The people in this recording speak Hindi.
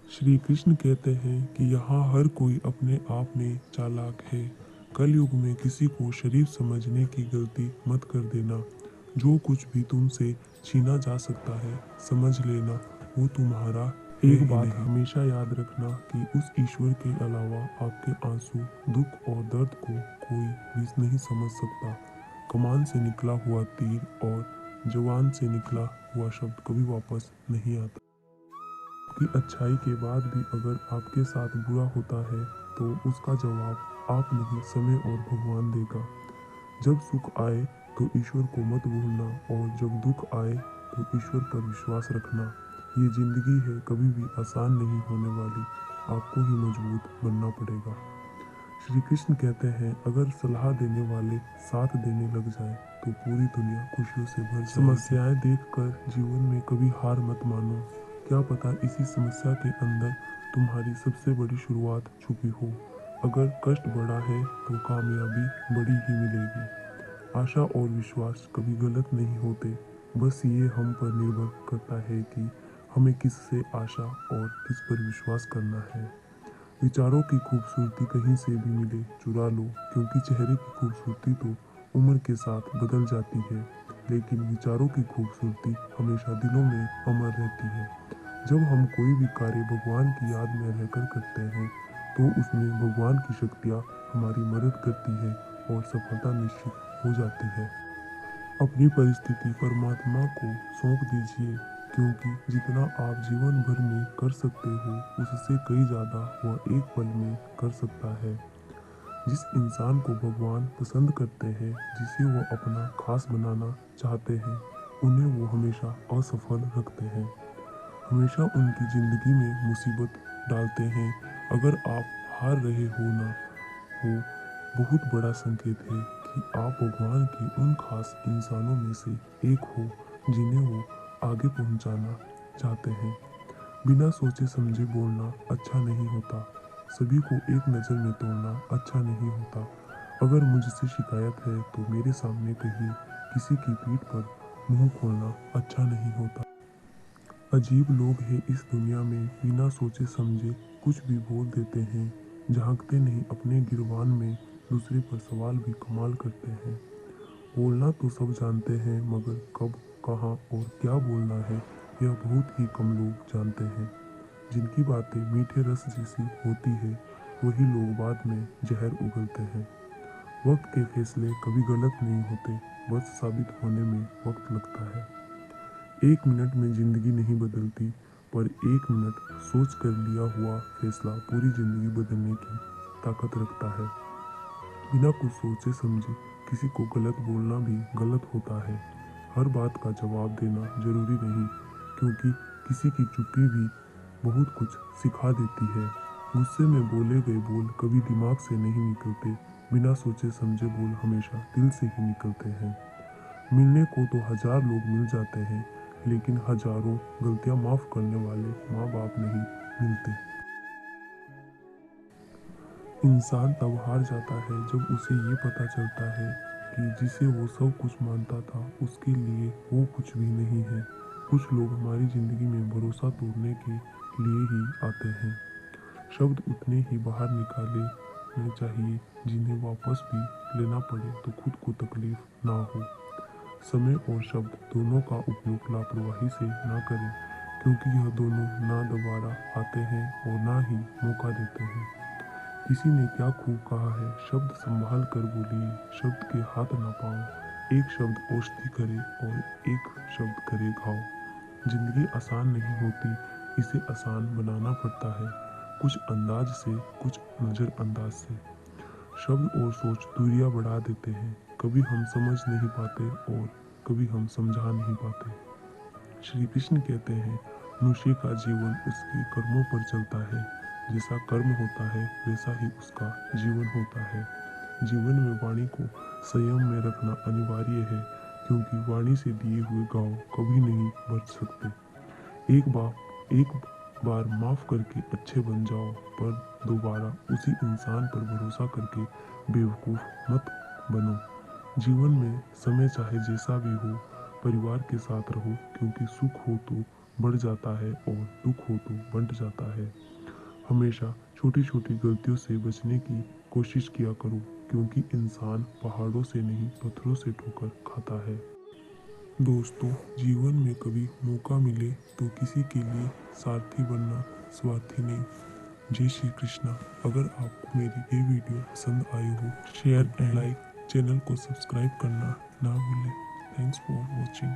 श्री कृष्ण कहते हैं कि यहाँ हर कोई अपने आप में चालाक है। कलयुग में किसी को शरीफ समझने की गलती मत कर देना। जो कुछ भी तुमसे छीना जा सकता है समझ लेना वो तुम्हारा है एक बात हमेशा याद रखना कि उस ईश्वर के अलावा आपके आंसू, दुख और दर्द को कोई भी नहीं समझ सकता। कमान से निकला हुआ तीर और जवान से निकला हुआ शब्द कभी वापस नहीं आता। की अच्छाई के बाद भी अगर आपके साथ बुरा होता है तो उसका जवाब आप नहीं समय और भगवान देगा। जब सुख आए तो ईश्वर को मत भूलना और जब दुख आए तो ईश्वर पर विश्वास रखना। ये जिंदगी है, कभी भी आसान नहीं होने वाली, आपको ही मजबूत बनना पड़ेगा। श्री कृष्ण कहते हैं अगर सलाह देने वाले साथ देने लग जाए तो पूरी दुनिया खुशियों से भर जाएगी। समस्याएं देखकर जीवन में कभी हार मत मानो। क्या पता इसी समस्या के अंदर तुम्हारी सबसे बड़ी शुरुआत छुपी हो। अगर कष्ट बड़ा है तो कामयाबी बड़ी ही मिलेगी। आशा और विश्वास कभी गलत नहीं होते, बस ये हम पर निर्भर करता है कि हमें किससे आशा और किस पर विश्वास करना है। विचारों की खूबसूरती कहीं से भी मिले चुरा लो, क्योंकि चेहरे की खूबसूरती तो उम्र के साथ बदल जाती है, लेकिन विचारों की खूबसूरती हमेशा दिलों में अमर रहती है। जब हम कोई भी कार्य भगवान की याद में रहकर करते हैं तो उसमें भगवान की शक्तियाँ हमारी मदद करती है और सफलता निश्चित हो जाती है। अपनी परिस्थिति परमात्मा को सौंप दीजिए, क्योंकि जितना आप जीवन भर में कर सकते हो उससे कई ज़्यादा वह एक पल में कर सकता है। जिस इंसान को भगवान पसंद करते हैं, जिसे वो अपना खास बनाना चाहते हैं, उन्हें वो हमेशा असफल रखते हैं, हमेशा उनकी ज़िंदगी में मुसीबत डालते हैं। अगर आप हार रहे हो ना, वो बहुत बड़ा संकेत है कि आप भगवान के उन खास इंसानों में से एक हो जिन्हें वो आगे पहुंचाना चाहते हैं। बिना सोचे समझे बोलना अच्छा नहीं होता। सभी को एक नज़र में तोड़ना अच्छा नहीं होता। अगर मुझसे शिकायत है तो मेरे सामने कहिए। किसी की पीठ पर मुंह खोलना अच्छा नहीं होता। अजीब लोग हैं इस दुनिया में, बिना सोचे समझे कुछ भी बोल देते हैं, झांकते नहीं अपने गिरबान में, दूसरे पर सवाल भी कमाल करते हैं। बोलना तो सब जानते हैं, मगर कब, कहाँ और क्या बोलना है यह बहुत ही कम लोग जानते हैं। जिनकी बातें मीठे रस जैसी होती है वही लोग बाद में जहर उगलते हैं। वक्त के फैसले कभी गलत नहीं होते, बस साबित होने में वक्त लगता है। एक मिनट में जिंदगी नहीं बदलती, पर एक मिनट सोच कर लिया हुआ फैसला पूरी जिंदगी बदलने की ताकत रखता है। बिना कुछ सोचे समझे किसी को गलत बोलना भी गलत होता है। हर बात का जवाब देना जरूरी नहीं, क्योंकि किसी की चुप्पी भी बहुत कुछ सिखा देती है। गुस्से में बोले गए बोल कभी दिमाग से नहीं निकलते, बिना सोचे समझे बोल हमेशा दिल से ही निकलते हैं। मिलने को तो हजार लोग मिल जाते हैं, लेकिन हजारों गलतियां माफ करने वाले माँ बाप नहीं मिलते। इंसान तब हार जाता है जब उसे ये पता चलता है कि जिसे वो सब कुछ मानता था उसके लिए वो कुछ भी नहीं है। कुछ लोग हमारी जिंदगी में भरोसा तोड़ने के लिए ही आते हैं। शब्द उतने ही बाहर निकालने चाहिए जिन्हें वापस भी लेना पड़े तो खुद को तकलीफ ना हो। समय और शब्द दोनों का उपयोग लापरवाही से ना करें, क्योंकि यह दोनों ना दोबारा आते हैं और ना ही मौका देते हैं। किसी ने क्या खूब कहा है, शब्द संभाल कर बोलिए, शब्द के हाथ ना पाओ। एक शब्द औषधि करे और एक शब्द करे घाव। जिंदगी आसान नहीं होती, इसे आसान बनाना पड़ता है, कुछ अंदाज से, कुछ नज़रअंदाज से। शब्द और सोच दूरियां बढ़ा देते हैं। कभी हम समझ नहीं पाते और कभी हम समझा नहीं पाते। श्री कृष्ण कहते हैं मनुष्य का जीवन उसके कर्मों पर चलता है। जैसा कर्म होता है वैसा ही उसका जीवन होता है। जीवन में वाणी को संयम में रखना अनिवार्य है, क्योंकि वाणी से दिए हुए गांव कभी नहीं बच सकते। एक बार माफ करके अच्छे बन जाओ, पर दोबारा उसी इंसान पर भरोसा करके बेवकूफ मत बनो। जीवन में समय चाहे जैसा भी हो, परिवार के साथ रहो, क्योंकि सुख हो तो बढ़ जाता है और दुख हो तो बंट जाता है। हमेशा छोटी छोटी गलतियों से बचने की कोशिश किया करो, क्योंकि इंसान पहाड़ों से नहीं पत्थरों से ठोकर खाता है। दोस्तों, जीवन में कभी मौका मिले तो किसी के लिए सारथी बनना, स्वार्थी नहीं। जय श्री कृष्णा। अगर आपको मेरी ये वीडियो पसंद आई हो, शेयर एंड लाइक, चैनल को सब्सक्राइब करना ना भूलें। Thanks for watching.